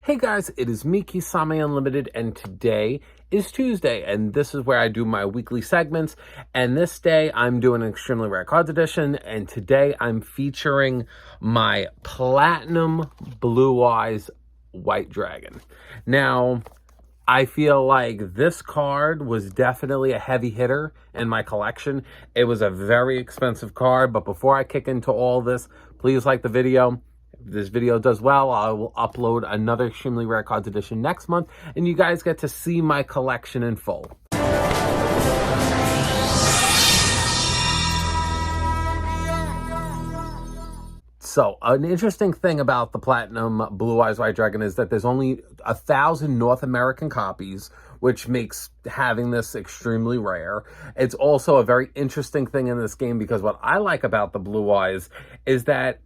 Hey guys, it is me, Kisame Unlimited, and today is Tuesday, and this is where I do my weekly segments, and this day I'm doing an extremely rare cards edition, and today I'm featuring my Platinum Blue Eyes White Dragon. Now, I feel like this card was definitely a heavy hitter in my collection. It was a very expensive card, but before I kick into all this, please like the video. If this video does well, I will upload another extremely rare cards edition next month, and you guys get to see my collection in full. So, an interesting thing about the Platinum Blue Eyes White Dragon is that there's only 1,000 North American copies, which makes having this extremely rare. It's also a very interesting thing in this game because what I like about the Blue Eyes is that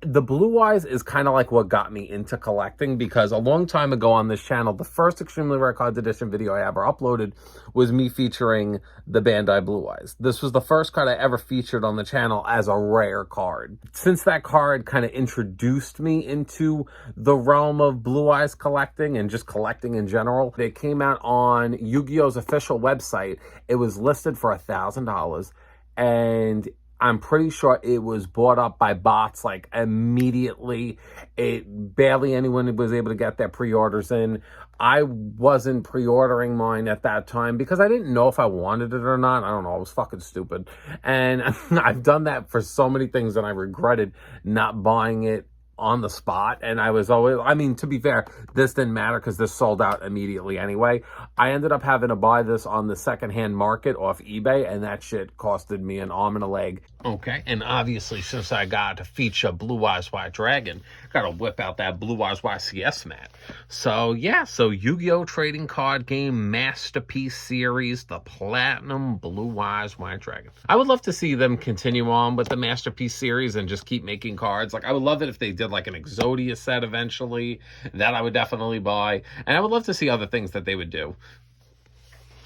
the Blue Eyes is kind of like what got me into collecting, because a long time ago on this channel, the first Extremely Rare Cards Edition video I ever uploaded was me featuring the Bandai Blue Eyes. This was the first card I ever featured on the channel as a rare card. Since that card kind of introduced me into the realm of Blue Eyes collecting and just collecting in general, they came out on Yu-Gi-Oh's official website. It was listed for $1,000, and I'm pretty sure it was bought up by bots like immediately. Barely anyone was able to get their pre-orders in. I wasn't pre-ordering mine at that time because I didn't know if I wanted it or not. I don't know. I was fucking stupid. And I've done that for so many things, and I regretted not buying it on the spot. And I was always, I mean, to be fair, this didn't matter because this sold out immediately anyway. I ended up having to buy this on the secondhand market off eBay, and that shit costed me an arm and a leg. Okay, and obviously, since I got to feature Blue Eyes White Dragon, gotta whip out that Blue Eyes YCS mat. So yeah, so Yu-Gi-Oh! Trading Card Game Masterpiece Series, the Platinum Blue Eyes White Dragon. I would love to see them continue on with the Masterpiece Series and just keep making cards. Like, I would love it if they did like an Exodia set eventually. That I would definitely buy. And I would love to see other things that they would do.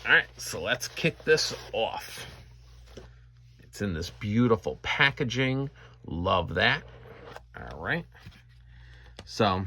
Alright, so let's kick this off. It's in this beautiful packaging. Love that. Alright. So,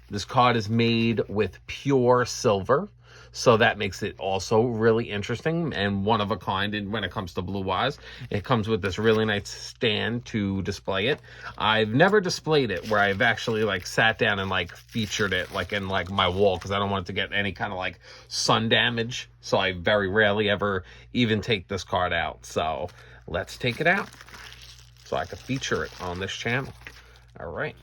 this card is made with pure silver. So that makes it also really interesting and one of a kind when it comes to Blue Eyes. It comes with this really nice stand to display it. I've never displayed it where I've actually like sat down and like featured it like in like my wall, because I don't want it to get any kind of like sun damage. So I very rarely ever even take this card out. So let's take it out so I can feature it on this channel. All right.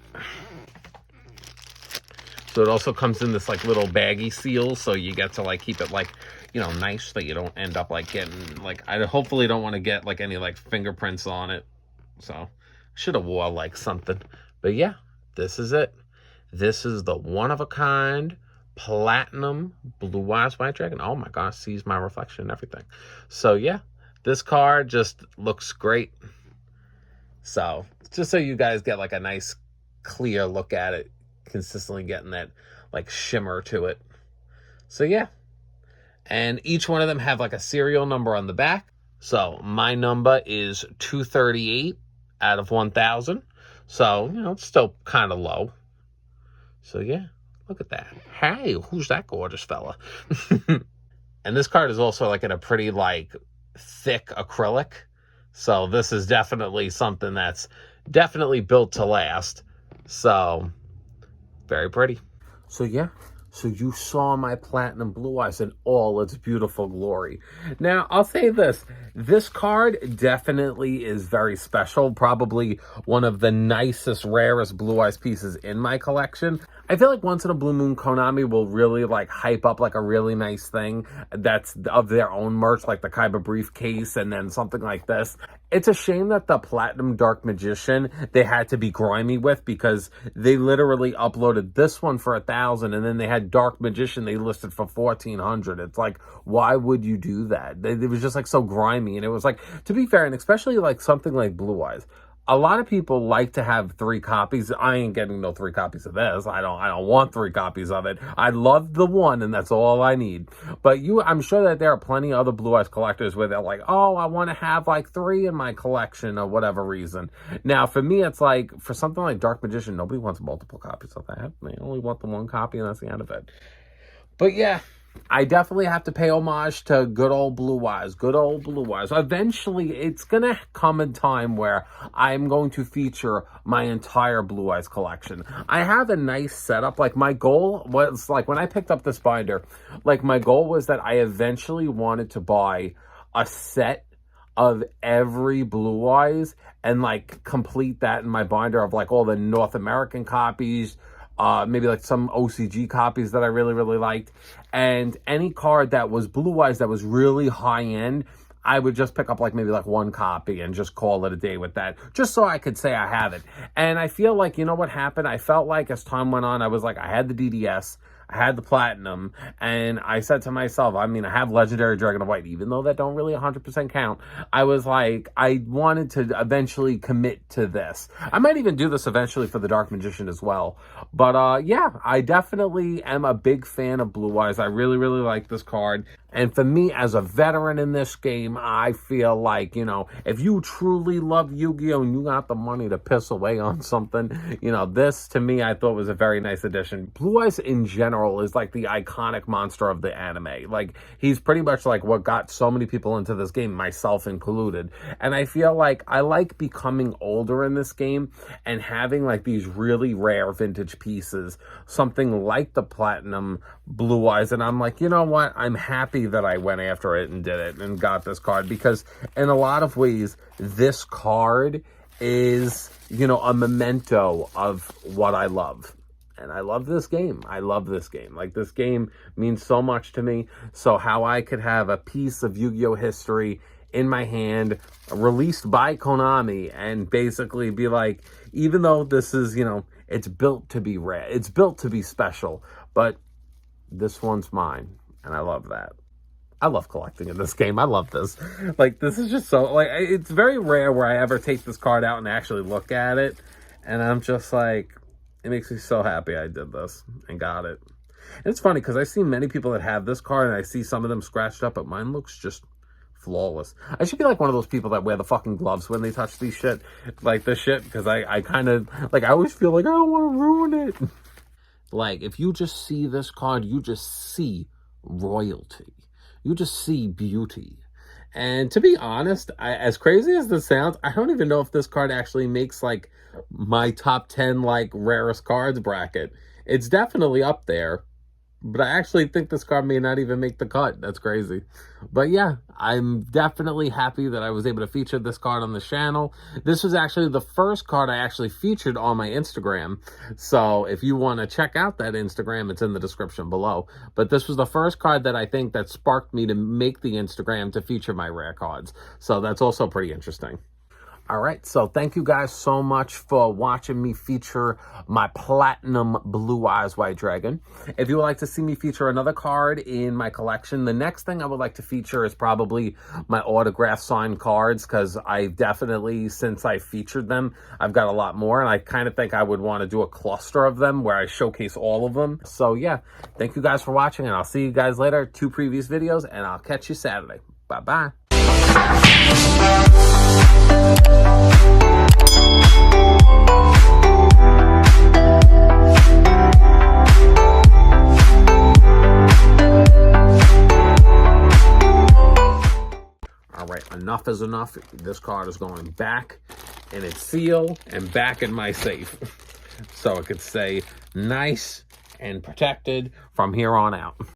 So it also comes in this like little baggy seal, so you get to like keep it like, you know, nice, so that you don't end up like getting like, I hopefully don't want to get like any like fingerprints on it. So should have wore like something, but yeah, this is it. This is the one of a kind Platinum Blue Eyes White Dragon. Oh my gosh, sees my reflection and everything. So yeah, this card just looks great. So just so you guys get like a nice clear look at it, consistently getting that like shimmer to it. So yeah, and each one of them have like a serial number on the back. So my number is 238 out of 1,000. So, you know, it's still kind of low. So yeah, look at that. Hey, who's that gorgeous fella? And this card is also like in a pretty like thick acrylic. So this is definitely something that's definitely built to last. So very pretty. So yeah, so you saw my Platinum Blue Eyes in all its beautiful glory. Now, I'll say this card definitely is very special. Probably one of the nicest, rarest Blue Eyes pieces in my collection. I feel like once in a blue moon, Konami will really like hype up like a really nice thing that's of their own merch, like the Kaiba briefcase and then something like this. It's a shame that the Platinum Dark Magician they had to be grimy with, because they literally uploaded this one for 1,000 and then they had Dark Magician they listed for 1,400. It's like, why would you do that? It was just like so grimy, and it was like, to be fair, and especially like something like Blue Eyes, a lot of people like to have 3 copies. I ain't getting no 3 copies of this. I don't want 3 copies of it. I love the one, and that's all I need. But I'm sure that there are plenty of other Blue Eyes collectors where they're like, oh, I want to have like 3 in my collection or whatever reason. Now, for me, it's like, for something like Dark Magician, nobody wants multiple copies of that. They only want the 1 copy, and that's the end of it. But yeah, I definitely have to pay homage to good old Blue Eyes. Good old Blue Eyes. Eventually, it's going to come a time where I'm going to feature my entire Blue Eyes collection. I have a nice setup. Like, my goal was, like, when I picked up this binder, like, my goal was that I eventually wanted to buy a set of every Blue Eyes and, like, complete that in my binder of, like, all the North American copies, maybe like some OCG copies that I really, really liked. And any card that was Blue Eyes that was really high end, I would just pick up like maybe like 1 copy and just call it a day with that, just so I could say I have it. And I feel like, you know what happened? I felt like as time went on, I was like, I had the DDS, I had the Platinum, and I said to myself, I mean, I have Legendary Dragon of White, even though that don't really 100% count. I was like, I wanted to eventually commit to this. I might even do this eventually for the Dark Magician as well. But yeah, I definitely am a big fan of Blue Eyes. I really, really like this card. And for me, as a veteran in this game, I feel like, you know, if you truly love Yu-Gi-Oh! And you got the money to piss away on something, you know, this, to me, I thought was a very nice addition. Blue Eyes, in general, is like the iconic monster of the anime. Like, he's pretty much like what got so many people into this game, myself included. And I feel like I like becoming older in this game and having, like, these really rare vintage pieces, something like the Platinum Blue Eyes. And I'm like, you know what? I'm happy that I went after it and did it and got this card, because in a lot of ways, this card is, you know, a memento of what I love. And I love this game. I love this game. Like, this game means so much to me. So how I could have a piece of Yu-Gi-Oh! History in my hand, released by Konami, and basically be like, even though this is, you know, it's built to be rare, it's built to be special, but this one's mine, and I love that. I love collecting in this game. I love this. Like, this is just so, like, it's very rare where I ever take this card out and actually look at it, and I'm just like, it makes me so happy I did this and got it. And it's funny, because I see many people that have this card, and I see some of them scratched up, but mine looks just flawless. I should be like one of those people that wear the fucking gloves when they touch these shit, like this shit, because I kind of, like, I always feel like I don't want to ruin it. Like, if you just see this card, you just see royalty. You just see beauty. And to be honest, as crazy as this sounds, I don't even know if this card actually makes, like, my top 10, like, rarest cards bracket. It's definitely up there. But I actually think this card may not even make the cut. That's crazy. But yeah, I'm definitely happy that I was able to feature this card on the channel. This was actually the first card I actually featured on my Instagram. So if you want to check out that Instagram, it's in the description below. But this was the first card that I think that sparked me to make the Instagram to feature my rare cards. So that's also pretty interesting. All right, so thank you guys so much for watching me feature my Platinum Blue Eyes White Dragon. If you would like to see me feature another card in my collection, the next thing I would like to feature is probably my autograph signed cards, because I definitely, since I featured them, I've got a lot more, and I kind of think I would want to do a cluster of them where I showcase all of them. So yeah, thank you guys for watching, and I'll see you guys later. 2 previous videos, and I'll catch you Saturday. Bye-bye. All right, enough is enough. This card is going back in its seal and back in my safe. So it could stay nice and protected from here on out.